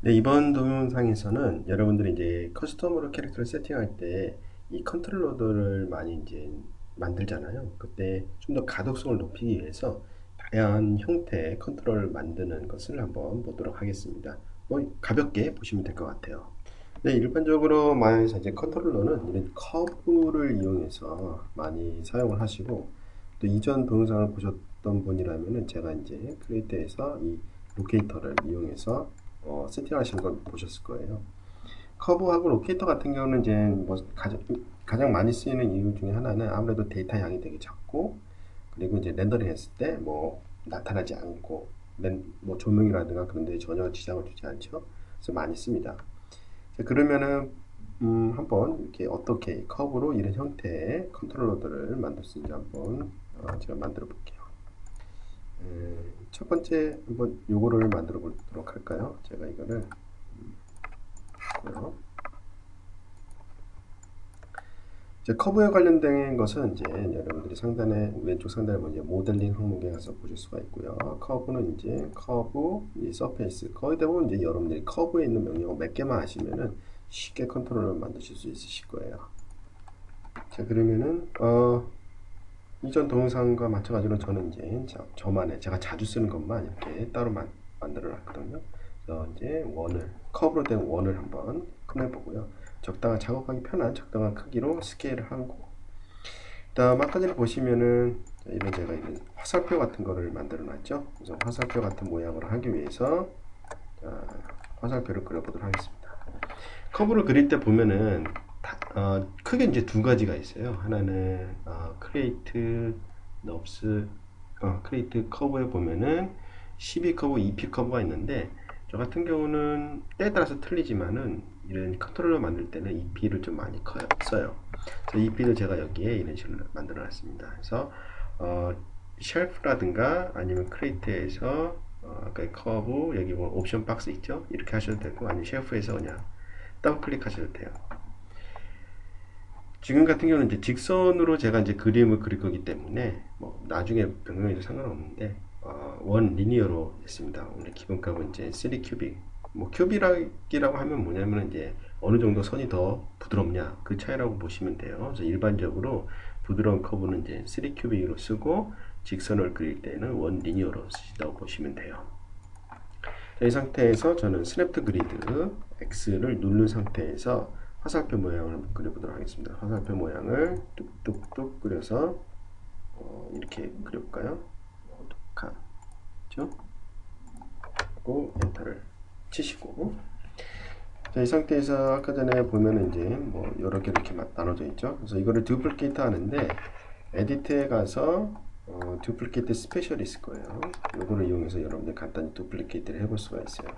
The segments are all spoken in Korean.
네, 이번 동영상에서는 여러분들이 이제 커스텀으로 캐릭터를 세팅할 때 이 컨트롤러들을 많이 이제 만들잖아요. 그때 좀 더 가독성을 높이기 위해서 다양한 형태의 컨트롤을 만드는 것을 한번 보도록 하겠습니다. 뭐 가볍게 보시면 될 것 같아요. 네, 일반적으로 많이 이제 컨트롤러는 이런 커브를 이용해서 많이 사용을 하시고, 또 이전 동영상을 보셨던 분이라면은 제가 이제 크리에이터에서 이 로케이터를 이용해서 세팅하시는 걸 보셨을 거예요. 커브하고 로케이터 같은 경우는 이제 뭐 가장 많이 쓰이는 이유 중에 하나는 아무래도 데이터 양이 되게 작고, 그리고 이제 렌더링 했을 때 뭐 나타나지 않고, 뭐 조명이라든가 그런 데 전혀 지장을 주지 않죠. 그래서 많이 씁니다. 자, 그러면은 한번 이렇게 어떻게 커브로 이런 형태의 컨트롤러들을 만들 수 있는지 한번 제가 만들어 볼게요. 첫 번째 한번 요거를 만들어 보도록 할까요? 제가 이거를 하고요. 이제 커브에 관련된 것은 이제 여러분들이 왼쪽 상단에 보면 모델링 항목에 가서 보실 수가 있고요. 커브는 이제 커브, 이 서페이스, 거의 대부분 이제 여러분들이 커브에 있는 명령어 몇 개만 아시면은 쉽게 컨트롤러를 만드실 수 있으실 거예요. 자, 그러면은 이전 동영상과 마찬가지로 저는 이제 저만의 제가 자주 쓰는 것만 이렇게 따로 만들어 놨거든요. 그래서 이제 커브로 된 원을 한번 꺼내 보고요. 적당한 작업하기 편한 적당한 크기로 스케일을 하고, 그다음 아까 전에 보시면은 이런 제가 이런 화살표 같은 거를 만들어 놨죠. 그래서 화살표 같은 모양으로 하기 위해서 화살표를 그려보도록 하겠습니다. 커브를 그릴 때 보면은 크게 이제 두 가지가 있어요. 하나는 크리에이트 넙스 크리에이트 커브에 보면은 12 커브, 2P 커브가 있는데, 저 같은 경우는 때에 따라서 틀리지만은 이런 컨트롤러 만들 때는 2P를 좀 많이 써요. 그래서 2P를 제가 여기에 이런 식으로 만들어 놨습니다. 그래서 쉘프라든가 아니면 크리에이트에서 아까 커브 여기 뭐 옵션 박스 있죠? 이렇게 하셔도 되고, 아니면 쉘프에서 그냥 더블 클릭하셔도 돼요. 지금 같은 경우는 이제 직선으로 제가 이제 그림을 그릴 거기 때문에 뭐 나중에 변경해도 상관없는데 원 리니어로 했습니다. 오늘 기본값은 이제 3 큐빅. 뭐 큐빅이라고 하면 뭐냐면 이제 어느 정도 선이 더 부드럽냐 그 차이라고 보시면 돼요. 그래서 일반적으로 부드러운 커브는 이제 3 큐빅으로 쓰고, 직선을 그릴 때는 원 리니어로 쓰시다고 보시면 돼요. 자, 이 상태에서 저는 스냅트 그리드 X를 누른 상태에서 화살표 모양을 그려보도록 하겠습니다. 화살표 모양을 뚝뚝뚝 그려서 이렇게 그려볼까요? 죠? 그리고 엔터를 치시고, 자, 이 상태에서 아까 전에 보면 이제 뭐 여러 개 이렇게 나눠져 있죠. 그래서 이거를 듀플리케이트 하는데, 에디트에 가서 듀플리케이트 스페셜이 있을 거예요. 이거를 이용해서 여러분들 간단히 듀플리케이트를 해볼 수가 있어요.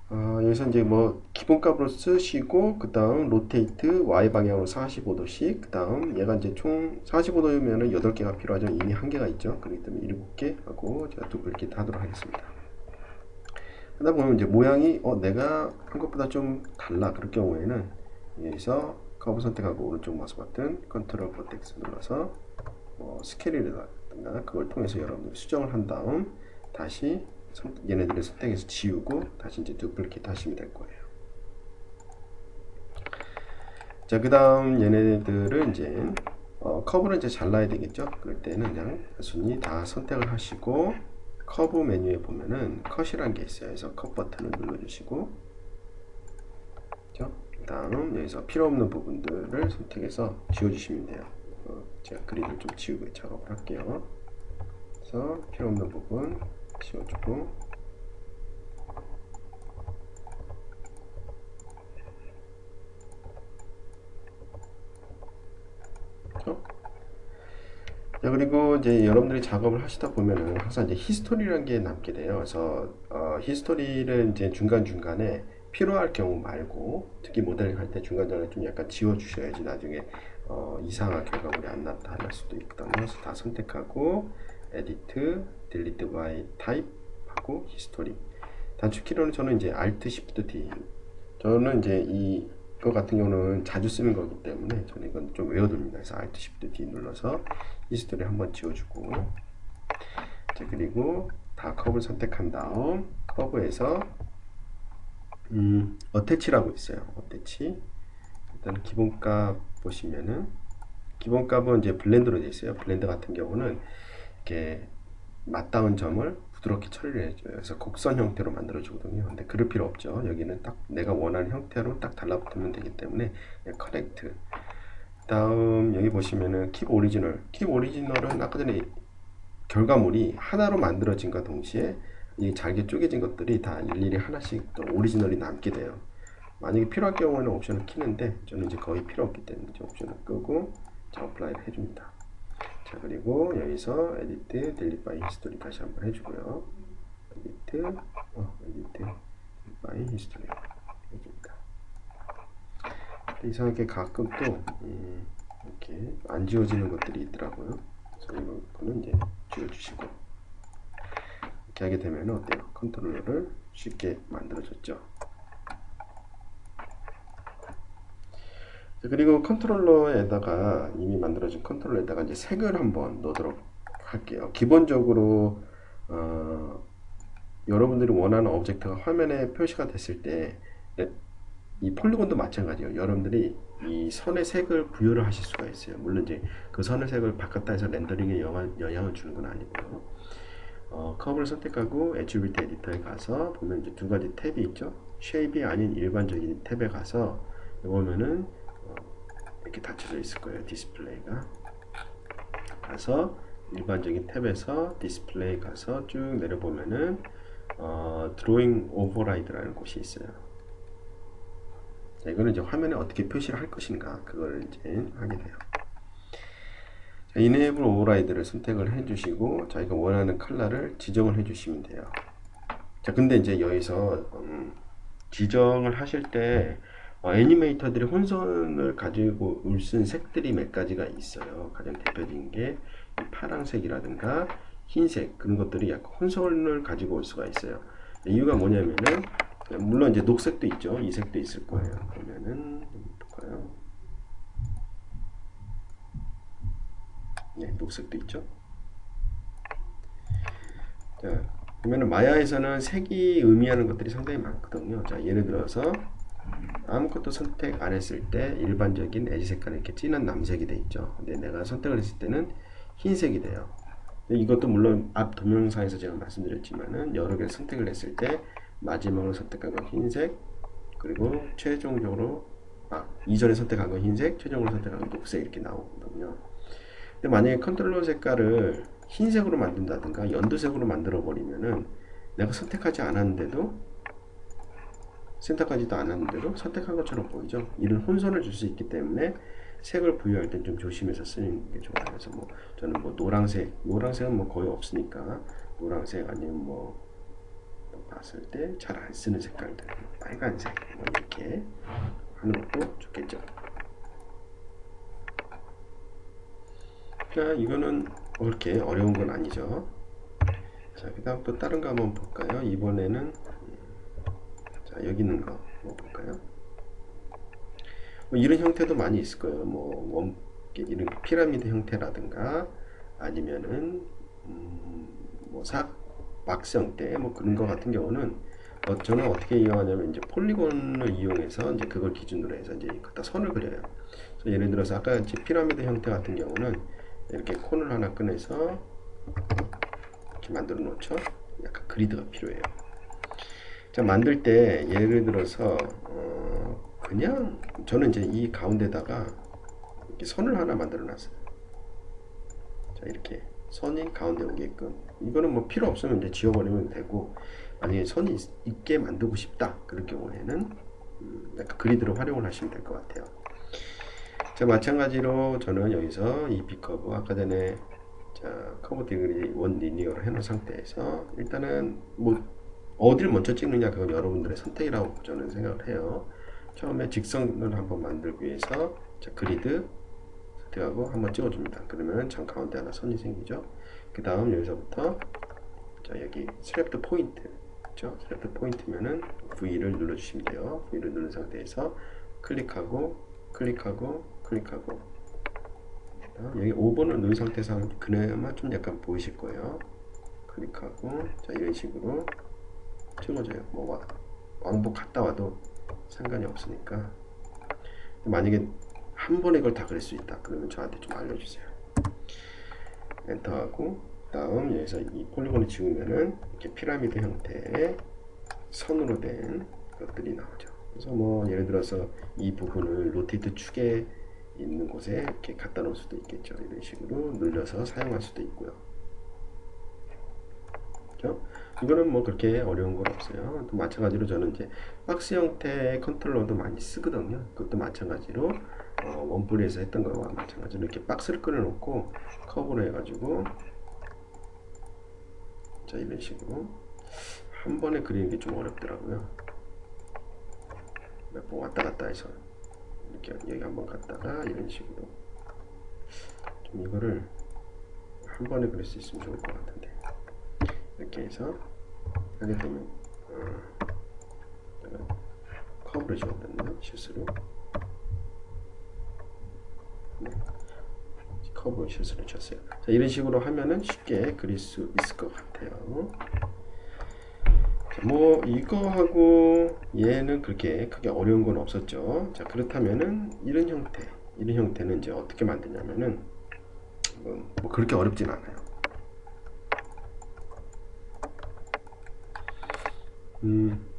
여기서 이제 뭐 기본값으로 쓰시고, 그 다음 로테이트 Y 방향으로 45도씩, 그 다음 얘가 이제 총 45도면은 8개가 필요하죠. 이미 1개가 있죠. 그렇기 때문에 7개 하고 제가 듀플리케이트 하도록 하겠습니다. 하다 보면 이제 모양이 내가 한 것보다 좀 달라. 그럴 경우에는 여기서 커브 선택하고 오른쪽 마우스 버튼 컨트롤 버텍스 눌러서 스케일이라든가 그걸 통해서 여러분들이 수정을 한 다음 다시 얘네들을 선택해서 지우고 다시 이제 듀플리케이트 하시면 될 거예요. 자, 그 다음 얘네들을 이제 커브를 이제 잘라야 되겠죠. 그럴 때는 그냥 단순히 다 선택을 하시고, 커브 메뉴에 보면은 컷이라는 게 있어요. 그래서 컷 버튼을 눌러주시고, 그 다음 여기서 필요 없는 부분들을 선택해서 지워주시면 돼요. 제가 그리드를 좀 지우고 작업을 할게요. 그래서 필요 없는 부분 지워주고, 자, 그리고 이제 여러분들이 작업을 하시다 보면은 항상 이제 히스토리라는 게 남게 돼요. 그래서 히스토리를 이제 중간중간에 필요할 경우 말고, 특히 모델링 할 때 중간중간에 좀 약간 지워주셔야지 나중에 이상한 결과물이 안 나타날 수도 있거든요. 그래서 다 선택하고 에디트, 딜리트 바이 타입 하고 히스토리. 단축키로는 저는 이제 Alt Shift D. 저는 이제 이거 같은 경우는 자주 쓰는 거기 때문에 저는 이건 좀 외워둡니다. 그래서 Alt Shift D 눌러서 히스토리 한번 지워주고, 자, 그리고 다 커브를 선택한 다음 커브에서 어태치라고 있어요. 어태치. 일단 기본값 보시면은 기본값은 이제 블렌드로 되어 있어요. 블렌드 같은 경우는 이렇게 맞닿은 점을 부드럽게 처리를 해줘요. 그래서 곡선 형태로 만들어주거든요. 근데 그럴 필요 없죠. 여기는 딱 내가 원하는 형태로 딱 달라붙으면 되기 때문에 커넥트. 다음 여기 보시면은 킵 오리지널. 킵 오리지널은 아까 전에 결과물이 하나로 만들어진과 동시에 이 잘게 쪼개진 것들이 다 일일이 하나씩 또 오리지널이 남게 돼요. 만약에 필요할 경우에는 옵션을 키는데 저는 이제 거의 필요 없기 때문에 옵션을 끄고 자 어플라이를 해줍니다. 자 그리고 여기서 에디트 딜리트 바이 히스토리 다시 한번 해주고요. 에디트 바이 히스토리 해줍니다. 이상하게 가끔 또 이렇게 안 지워지는 것들이 있더라고요. 그래서 이거는 이제 지워주시고 이렇게 하게 되면 어때요? 컨트롤러를 쉽게 만들어줬죠. 그리고 컨트롤러에다가 이미 만들어진 컨트롤러에다가 이제 색을 한번 넣도록 할게요. 기본적으로 여러분들이 원하는 오브젝트가 화면에 표시가 됐을 때 이 폴리곤도 마찬가지예요. 여러분들이 이 선의 색을 부여를 하실 수가 있어요. 물론 이제 그 선의 색을 바꿨다 해서 렌더링에 영향을 주는 건 아니고요. 커브를 선택하고 애트리뷰트 에디터에 가서 보면 이제 두 가지 탭이 있죠. 쉐입이 아닌 일반적인 탭에 가서 보면은 이렇게 닫혀져 있을 거예요. 디스플레이가 가서 일반적인 탭에서 디스플레이 가서 쭉 내려보면은 드로잉 오버라이드라는 곳이 있어요. 자, 이거는 이제 화면에 어떻게 표시를 할 것인가 그걸 이제 하게 돼요. 자, 이네이블 오버라이드를 선택을 해주시고 자기가 원하는 컬러를 지정을 해주시면 돼요. 자, 근데 이제 여기서 지정을 하실 때 애니메이터들이 혼선을 가지고 쓴 색들이 몇 가지가 있어요. 가장 대표적인 게 파란색이라든가 흰색 그런 것들이 약간 혼선을 가지고 올 수가 있어요. 이유가 뭐냐면은 물론 이제 녹색도 있죠. 이 색도 있을 거예요. 그러면은 볼까요? 네, 녹색도 있죠. 자, 그러면은 마야에서는 색이 의미하는 것들이 상당히 많거든요. 자, 예를 들어서 아무것도 선택 안 했을 때 일반적인 에지 색깔은 이렇게 진한 남색이 돼 있죠. 근데 내가 선택을 했을 때는 흰색이 돼요. 이것도 물론 앞 동영상에서 제가 말씀드렸지만은 여러 개를 선택을 했을 때 마지막으로 선택한 건 흰색, 그리고 최종적으로 이전에 선택한 건 흰색, 최종으로 선택한 건 녹색 이렇게 나오거든요. 근데 만약에 컨트롤러 색깔을 흰색으로 만든다든가 연두색으로 만들어 버리면은 내가 선택하지 않았는데도 선택한 것처럼 보이죠. 이런 혼선을 줄 수 있기 때문에 색을 부여할 땐 좀 조심해서 쓰는 게 좋아요. 그래서 뭐 저는 뭐 노란색은 뭐 거의 없으니까 노란색 아니면 뭐 봤을 때 잘 안 쓰는 색깔들 빨간색 뭐 이렇게 하는 것도 좋겠죠. 자, 이거는 그렇게 어려운 건 아니죠. 자, 그 다음 또 다른 거 한번 볼까요? 이번에는 자, 여기 있는 거 한번 볼까요? 뭐 이런 형태도 많이 있을 거예요. 이런 피라미드 형태라든가 아니면은 뭐 막성대 뭐 그런 거 같은 경우는 저는 어떻게 이용하냐면 이제 폴리곤을 이용해서 이제 그걸 기준으로 해서 이제 갖다 선을 그려요. 그래서 예를 들어서 아까 이제 피라미드 형태 같은 경우는 이렇게 콘을 하나 꺼내서 이렇게 만들어 놓죠. 약간 그리드가 필요해요. 자, 만들 때 예를 들어서 그냥 저는 이제 이 가운데다가 이렇게 선을 하나 만들어 놨어요. 자, 이렇게 선이 가운데 오게끔. 이거는 뭐 필요 없으면 이제 지워버리면 되고, 만약에 선이 있게 만들고 싶다 그럴 경우에는 약간 그리드로 활용을 하시면 될 것 같아요. 자, 마찬가지로 저는 여기서 이 B커브 아까 전에 자, 커브 디그리 원 리니어로 해놓은 상태에서 일단은 뭐 어디를 먼저 찍느냐 그건 여러분들의 선택이라고 저는 생각을 해요. 처음에 직선을 한번 만들기 위해서 자, 그리드 선택하고 한번 찍어줍니다. 그러면 정 가운데 하나 선이 생기죠. 그 다음 여기서부터 자, 여기 스랩드 포인트 그렇죠? 스랩드 포인트면은 V를 눌러주시면 돼요. V를 누른 상태에서 클릭하고 여기 5번을 누른 상태에서 그나마 좀 약간 보이실 거예요. 클릭하고 자, 이런 식으로 찍어줘요. 뭐가 왕복 갔다 와도 상관이 없으니까. 만약에 한 번에 이걸 다 그릴 수 있다 그러면 저한테 좀 알려주세요. 엔터하고 다음 여기서 이 폴리곤을 지우면은 이렇게 피라미드 형태의 선으로 된 것들이 나오죠. 그래서 뭐 예를 들어서 이 부분을 로테이트 축에 있는 곳에 이렇게 갖다 놓을 수도 있겠죠. 이런 식으로 눌려서 사용할 수도 있고요. 그렇죠? 이거는 뭐 그렇게 어려운 건 없어요. 또 마찬가지로 저는 이제 박스 형태의 컨트롤러도 많이 쓰거든요. 그것도 마찬가지로 원뿔에서 했던 거와 마찬가지로 이렇게 박스를 끊어놓고 커브로 해가지고 자 이런 식으로 한 번에 그리는 게 좀 어렵더라고요. 몇 번 왔다 갔다 해서 이렇게 여기 한번 갔다가 이런 식으로 좀 이거를 한 번에 그릴 수 있으면 좋을 것 같은데 이렇게 해서 하게 되면 제가 커브를 지웠거든요. 실수로 커브 실수를 쳤어요. 자, 이런 식으로 하면은 쉽게 그릴 수 있을 것 같아요. 자, 뭐 이거하고 얘는 그렇게 크게 어려운 건 없었죠. 자, 그렇다면은 이런 형태는 이제 어떻게 만드냐면은 뭐 그렇게 어렵진 않아요.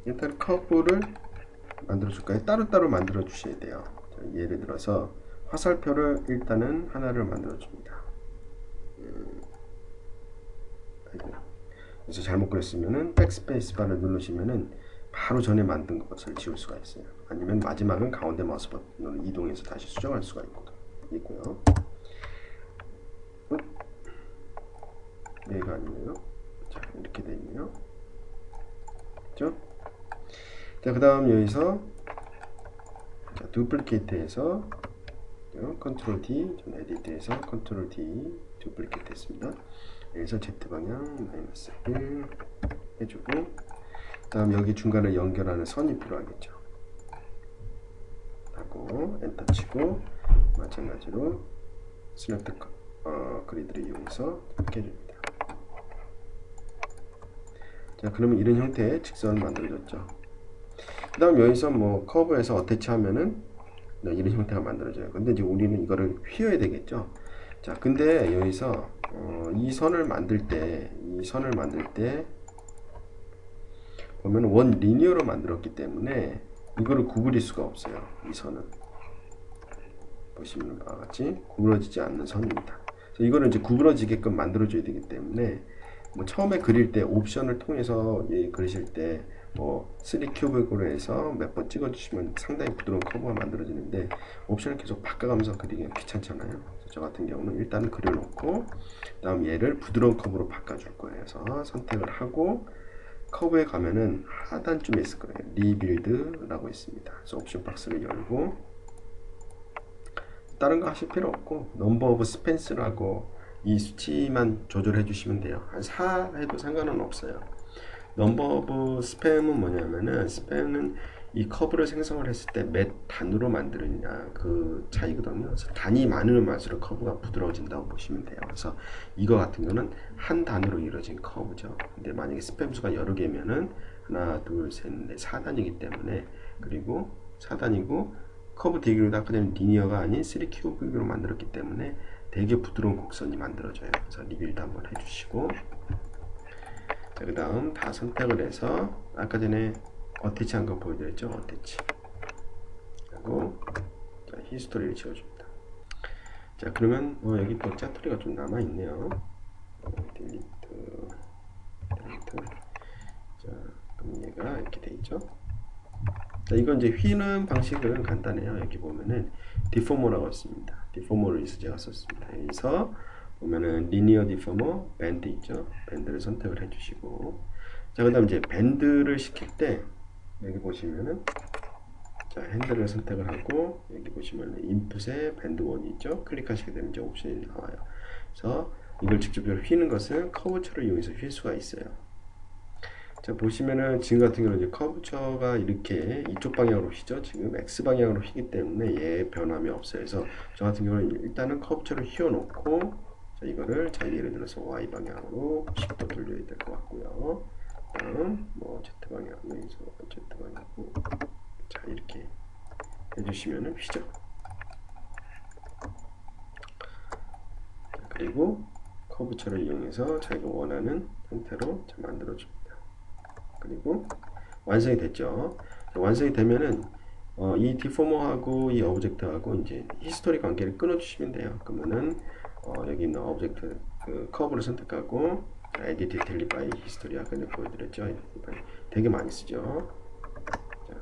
일단 커브를 만들어 줄까요? 따로따로 만들어 주셔야 돼요. 자, 예를 들어서 화살표를 일단은 하나를 만들어 줍니다. 그래서 잘못 그렸으면은 백스페이스 바를 누르시면은 바로 전에 만든 것을 지울 수가 있어요. 아니면 마지막은 가운데 마우스 버튼으로 이동해서 다시 수정할 수가 있고요. 얘가 아니에요. 자, 이렇게 돼 있네요. 그죠? 자, 그 다음 여기서 두플리케이트에서 컨트롤 D, 전 에디트에서 컨트롤 D 두플리케이트 했습니다. 여기서 Z방향 마이너스 1 해주고 다음 여기 중간을 연결하는 선이 필요하겠죠. 하고 엔터 치고 마찬가지로 슬랙트 그리드를 이용해서 이렇게 해줍니다. 자, 그러면 이런 형태의 직선을 만들어줬죠. 그 다음 여기서 뭐 커브에서 어태치 하면은 이런 형태가 만들어져요. 근데 이제 우리는 이거를 휘어야 되겠죠. 자, 근데 여기서 이 선을 만들 때 보면 원 리니어로 만들었기 때문에 이거를 구부릴 수가 없어요. 이 선은 보시면 바와 같이 구부러지지 않는 선입니다. 그래서 이거를 이제 구부러지게끔 만들어줘야 되기 때문에 뭐 처음에 그릴 때 옵션을 통해서 그리실 때 뭐 3큐빅으로 해서 몇 번 찍어주시면 상당히 부드러운 커브가 만들어지는데 옵션을 계속 바꿔가면서 그리기가 귀찮잖아요. 그래서 저 같은 경우는 일단 그려놓고 다음 얘를 부드러운 커브로 바꿔줄 거예요. 그래서 선택을 하고 커브에 가면은 하단쯤에 있을 거예요. 리빌드라고 있습니다. 그래서 옵션 박스를 열고 다른 거 하실 필요 없고 넘버 오브 스펜스라고 이 수치만 조절해 주시면 돼요. 한 4 해도 상관은 없어요. 넘버 오브 스팸은 뭐냐면은 스팸은 이 커브를 생성을 했을 때 몇 단으로 만드느냐 그 차이거든요. 그래서 단이 많으면 많을수록 커브가 부드러워진다고 보시면 돼요. 그래서 이거 같은 경우는 한 단으로 이루어진 커브죠. 근데 만약에 스팸 수가 여러 개면은 하나, 둘, 셋, 넷, 4단이기 때문에 그리고 4단이고 커브 대기로 아까 전에 리니어가 아닌 3큐빅으로 만들었기 때문에 되게 부드러운 곡선이 만들어져요. 그래서 리빌드 한번 해주시고 자, 그 다음 다 선택을 해서 아까 전에 어태치 한 거 보여드렸죠? 어태치 하고 자, 히스토리를 지워줍니다. 자, 그러면 여기 또 짜투리가 좀 남아있네요. 딜리트 자, 그럼 얘가 이렇게 돼 있죠. 자, 이건 이제 휘는 방식은 간단해요. 여기 보면은 디포머라고 있습니다. 디포머를 제가 썼습니다. 여기서 보면은 리니어 디포머 밴드 있죠. 밴드를 선택을 해주시고 자, 그 다음 이제 밴드를 시킬 때 여기 보시면은 자, 핸들을 선택을 하고 여기 보시면은 인풋에 밴드 1이 있죠. 클릭하시게 되면 이제 옵션이 나와요. 그래서 이걸 직접적으로 휘는 것은 커브처를 이용해서 휠 수가 있어요. 자, 보시면은 지금 같은 경우는 이제 커브처가 이렇게 이쪽 방향으로 휘죠. 지금 X 방향으로 휘기 때문에 얘 변함이 없어요. 그래서 저 같은 경우는 일단은 커브처를 휘어 놓고 자, 이거를 자, 예를 들어서 Y 방향으로 10도 돌려야 될 것 같고요. 다음 뭐 Z 방향, 여기서 Z 방향 해주시면 휘죠. 그리고 커브처를 이용해서 자기가 원하는 형태로 만들어줍니다. 그리고 완성이 됐죠. 완성이 되면은 이 디포머하고 이 오브젝트하고 이제 히스토리 관계를 끊어주시면 돼요. 그러면은 여기 있는 오브젝트 그 커브를 선택하고 에디트 딜리 바이 히스토리 아까 보여드렸죠. 되게 많이 쓰죠. 자,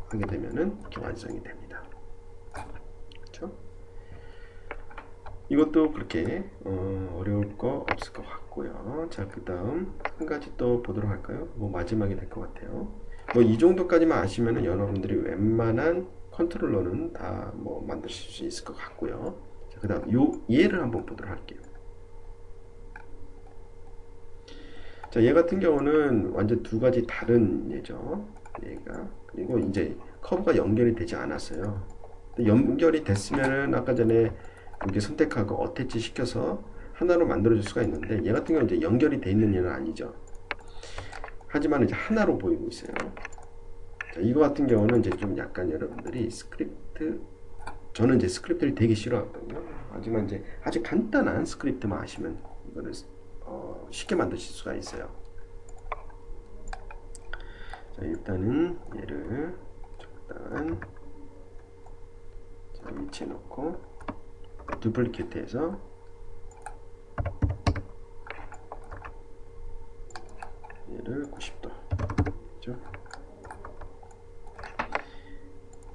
하게 되면은 이렇게 완성이 됩니다. 그렇죠? 이것도 그렇게 어려울 거 없을 것 같고요. 자, 그 다음 한 가지 또 보도록 할까요? 뭐 마지막이 될 것 같아요. 뭐 이 정도까지만 아시면은 여러분들이 웬만한 컨트롤러는 다 뭐 만드실 수 있을 것 같고요. 자, 그 다음 요 얘를 한번 보도록 할게요. 자, 얘 같은 경우는 완전 두 가지 다른 얘죠. 얘가. 그리고 이제 커브가 연결이 되지 않았어요. 연결이 됐으면은 아까 전에 이렇게 선택하고 어태치 시켜서 하나로 만들어줄 수가 있는데 얘 같은 경우는 이제 연결이 돼 있는 얘는 아니죠. 하지만 이제 하나로 보이고 있어요. 자, 이거 같은 경우는 이제 좀 약간 여러분들이 스크립트, 저는 이제 스크립트를 되게 싫어하거든요. 하지만 이제 아주 간단한 스크립트만 아시면 이거를 쉽게 만드실 수가 있어요. 자, 일단은 얘를 일단 위치에 놓고 두플리케이트해서 얘를 90도. 그렇죠?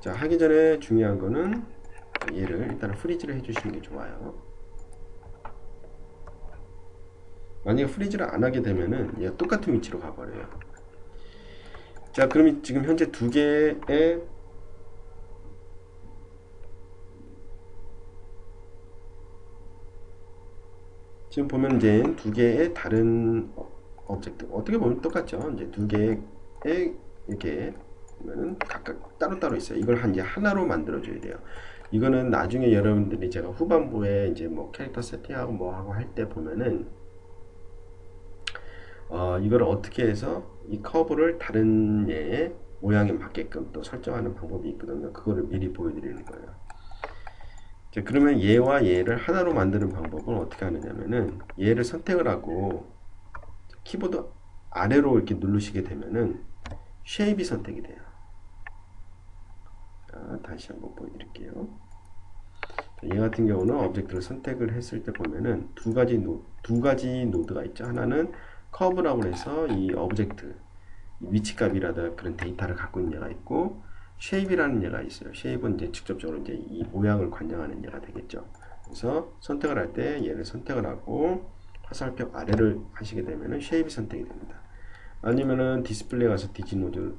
자, 하기 전에 중요한 거는 얘를 일단 프리즈를 해주시는 게 좋아요. 만약에 프리즈를 안 하게 되면은 얘가 똑같은 위치로 가버려요. 자, 그럼 지금 현재 두 개의 지금 보면 이제 두 개의 다른 오브젝트 어떻게 보면 똑같죠. 이제 두 개의 이렇게 보면은 각각 따로따로 있어요. 이걸 이제 하나로 만들어 줘야 돼요. 이거는 나중에 여러분들이 제가 후반부에 이제 뭐 캐릭터 세팅하고 뭐 하고 할 때 보면은 이걸 어떻게 해서 이 커브를 다른 얘의 모양에 맞게끔 또 설정하는 방법이 있거든요. 그거를 미리 보여드리는 거예요. 자, 그러면 얘와 얘를 하나로 만드는 방법은 어떻게 하느냐면은 얘를 선택을 하고 키보드 아래로 이렇게 누르시게 되면은 쉐입이 선택이 돼요. 자, 다시 한번 보여드릴게요. 자, 얘 같은 경우는 오브젝트를 선택을 했을 때 보면은 두 가지 노드가 있죠. 하나는 커브라고 해서 이 오브젝트 위치값이라든 그런 데이터를 갖고 있는 얘가 있고, 쉐입이라는 얘가 있어요. 쉐입은 이제 직접적으로 이제 이 모양을 관장하는 얘가 되겠죠. 그래서 선택을 할 때 얘를 선택을 하고 화살표 아래를 하시게 되면은 쉐입이 선택이 됩니다. 아니면은 디스플레이 가서 디지 노드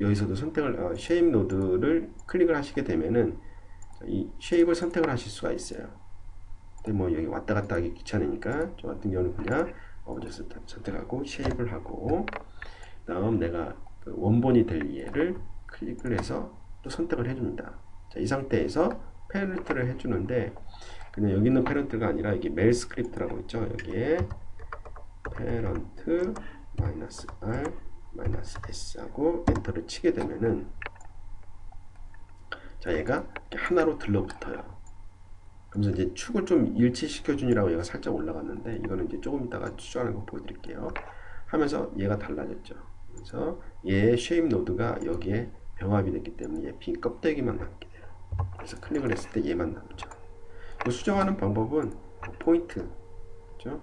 여기서도 선택을 쉐입 노드를 클릭을 하시게 되면은 이 쉐입을 선택을 하실 수가 있어요. 근데 뭐 여기 왔다 갔다 하기 귀찮으니까 저 같은 경우는 그냥 오브젝트 선택하고 쉐입을 하고 다음 내가 그 원본이 될 얘를 클릭을 해서 또 선택을 해줍니다. 자, 이 상태에서 패런트를 해주는데 그냥 여기 있는 패런트가 아니라 이게 메일 스크립트라고 있죠. 여기에 패런트 -r -s 하고 엔터를 치게 되면은 자, 얘가 하나로 들러붙어요. 그러면서 이제 축을 좀 일치시켜 주니라고 얘가 살짝 올라갔는데 이거는 이제 조금 이따가 추정하는 거 보여드릴게요. 하면서 얘가 달라졌죠. 그래서 얘의 쉐입 노드가 여기에 병합이 됐기 때문에 얘 빈 껍데기만 남게 돼요. 그래서 클릭을 했을 때 얘만 남죠. 수정하는 방법은 포인트, 그렇죠?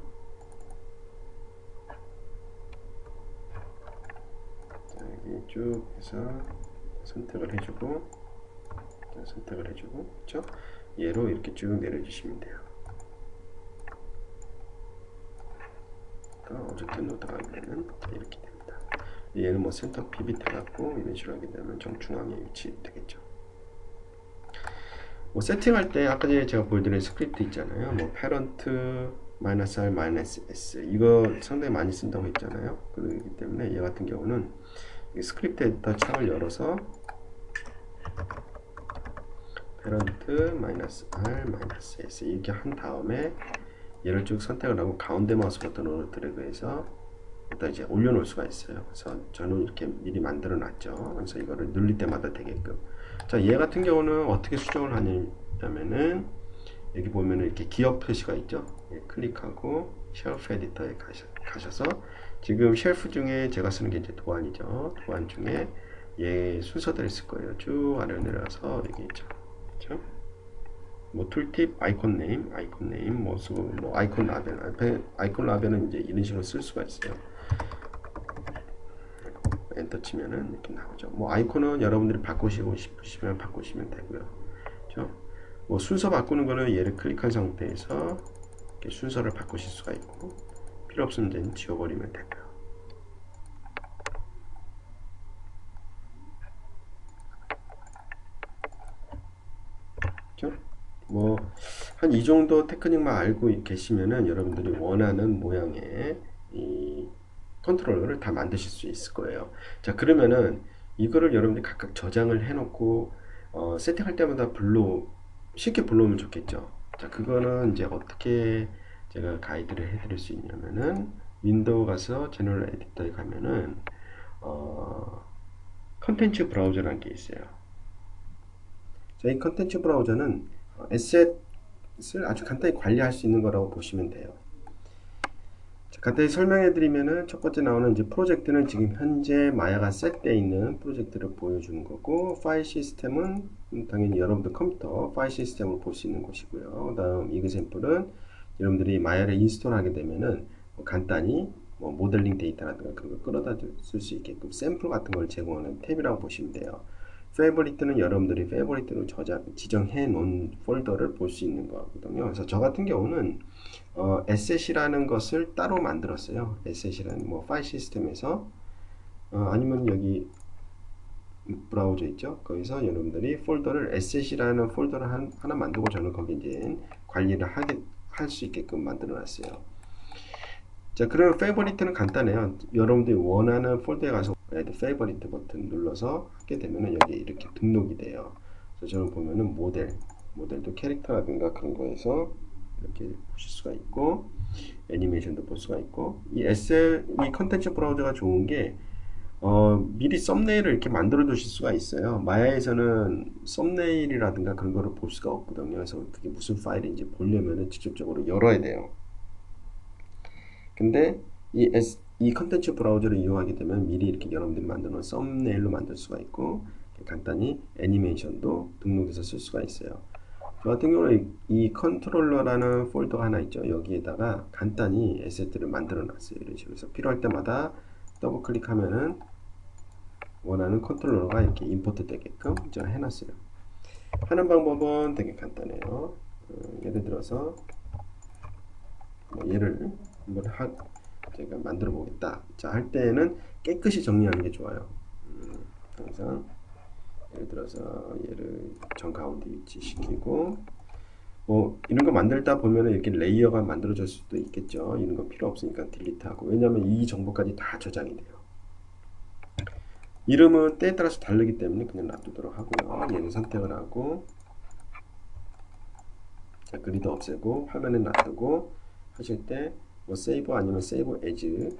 자, 여기 쭉 해서 선택을 해주고, 선택을 해주고, 그렇죠? 얘로 이렇게 쭉 내려주시면 돼요. 그러니까 오브젝트 노드가 되면 이렇게 됩니다. 얘는 뭐 센터 피빗 해갖고 이런 식으로 하게 되면 정중앙에 위치되겠죠. 뭐 세팅할 때 아까 전에 제가 보여드린 스크립트 있잖아요. 뭐 parent -r -s 이거 상당히 많이 쓴다고 했잖아요. 그렇기 때문에 얘 같은 경우는 스크립트 에디터 창을 열어서 parent -r -s 이렇게 한 다음에 얘를 쭉 선택을 하고 가운데 마우스 버튼으로 드래그해서 또 이제 올려놓을 수가 있어요. 그래서 저는 이렇게 미리 만들어 놨죠. 그래서 이거를 눌릴 때마다 되게끔. 자, 얘 같은 경우는 어떻게 수정을 하냐면은 여기 보면은 이렇게 기억 표시가 있죠. 예, 클릭하고 쉘프 에디터에 가셔서 지금 쉘프 중에 제가 쓰는 게 이제 도안이죠. 도안 중에 얘 순서대로 있을 거예요. 쭉 아래로 내려와서 여기 있죠. 그렇죠? 뭐 툴팁, 아이콘 네임, 뭐 쓰고 뭐 아이콘 라벨, 아이콘 라벨은 이제 이런 식으로 쓸 수가 있어요. 엔터 치면은 이렇게 나오죠. 뭐 아이콘은 여러분들이 바꾸시고 싶으시면 바꾸시면 되고요. 그렇죠? 뭐 순서 바꾸는 거는 얘를 클릭한 상태에서 이렇게 순서를 바꾸실 수가 있고 필요 없으면 이제 지워버리면 되고요. 그렇죠? 뭐 한 이 정도 테크닉만 알고 계시면은 여러분들이 원하는 모양의 이 컨트롤러를 다 만드실 수 있을 거예요. 자, 그러면은 이거를 여러분들이 각각 저장을 해놓고 세팅할 때마다 쉽게 불러오면 좋겠죠. 자, 그거는 이제 어떻게 제가 가이드를 해드릴 수 있냐면은 윈도우 가서 제너럴 에디터에 가면은 컨텐츠 브라우저라는 게 있어요. 자, 이 컨텐츠 브라우저는 에셋을 아주 간단히 관리할 수 있는 거라고 보시면 돼요. 자, 간단히 설명해 드리면은 첫 번째 나오는 이제 프로젝트는 지금 현재 마야가 셋되어 있는 프로젝트를 보여주는 거고, 파일 시스템은 당연히 여러분들 컴퓨터 파일 시스템을 볼 수 있는 곳이고요. 그 다음 이그샘플은 여러분들이 마야를 인스톨하게 되면은 뭐 간단히 뭐 모델링 데이터라든가 그런 걸 끌어다 쓸 수 있게끔 샘플 같은 걸 제공하는 탭이라고 보시면 돼요. 페이버리트는 여러분들이 페이버리트로 지정해 놓은 폴더를 볼 수 있는 거거든요. 그래서 저 같은 경우는 에셋이라는 것을 따로 만들었어요. 에셋이라는 뭐 파일 시스템에서 아니면 여기 브라우저 있죠. 거기서 여러분들이 폴더를 에셋이라는 폴더를 하나 만들고 저는 거기 이제 관리를 할 수 있게끔 만들어 놨어요. 자, 그럼 페이버리트는 간단해요. 여러분들이 원하는 폴더에 가서 add favorite 버튼 눌러서 하게 되면은 여기 이렇게 등록이 돼요. 그래서 저는 보면은 모델도 캐릭터라든가 그런 거에서 이렇게 보실 수가 있고 애니메이션도 볼 수가 있고 이 컨텐츠 브라우저가 좋은 게 미리 썸네일을 이렇게 만들어 두실 수가 있어요. 마야에서는 썸네일이라든가 그런 거를 볼 수가 없거든요. 그래서 그게 무슨 파일인지 보려면은 직접적으로 열어야 돼요. 근데 이 컨텐츠 브라우저를 이용하게 되면 미리 이렇게 여러분들이 만든 썸네일로 만들 수가 있고 간단히 애니메이션도 등록해서 쓸 수가 있어요. 저 같은 경우는 이 컨트롤러라는 폴더가 하나 있죠. 여기에다가 간단히 에셋들을 만들어 놨어요. 이런 식으로 해서 필요할 때마다 더블 클릭하면은 원하는 컨트롤러가 이렇게 임포트 되게끔 제가 해놨어요. 하는 방법은 되게 간단해요. 예를 들어서 뭐 얘를 한번 제가 만들어 보겠다. 자, 할 때에는 깨끗이 정리하는 게 좋아요. 항상 예를 들어서 얘를 정가운데 위치시키고 뭐 이런 거 만들다 보면은 이렇게 레이어가 만들어질 수도 있겠죠. 이런 거 필요 없으니까 딜리트하고, 왜냐하면 이 정보까지 다 저장이 돼요. 이름은 때에 따라서 다르기 때문에 그냥 놔두도록 하고요. 얘는 선택을 하고, 자, 그리드 없애고 화면에 놔두고 하실 때 뭐 세이브 아니면 세이브 에즈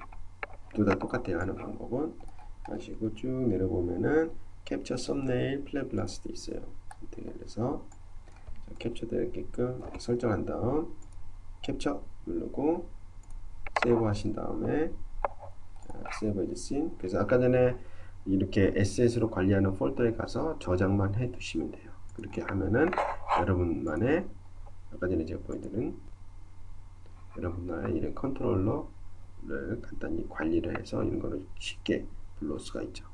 둘 다 똑같아요. 하는 방법은 하시고 쭉 내려보면은 캡처 썸네일 플랫 블라스트 있어요. 선택을 해서 캡처 되게끔 설정한 다음 캡처 누르고 세이브 하신 다음에 세이브 에즈 씬. 그래서 아까 전에 이렇게 에셋으로 관리하는 폴더에 가서 저장만 해 두시면 돼요. 그렇게 하면은 여러분만의 아까 전에 제가 보여드린 여러분만의 이런 컨트롤러를 간단히 관리를 해서 이런 거를 쉽게 불러올 수가 있죠.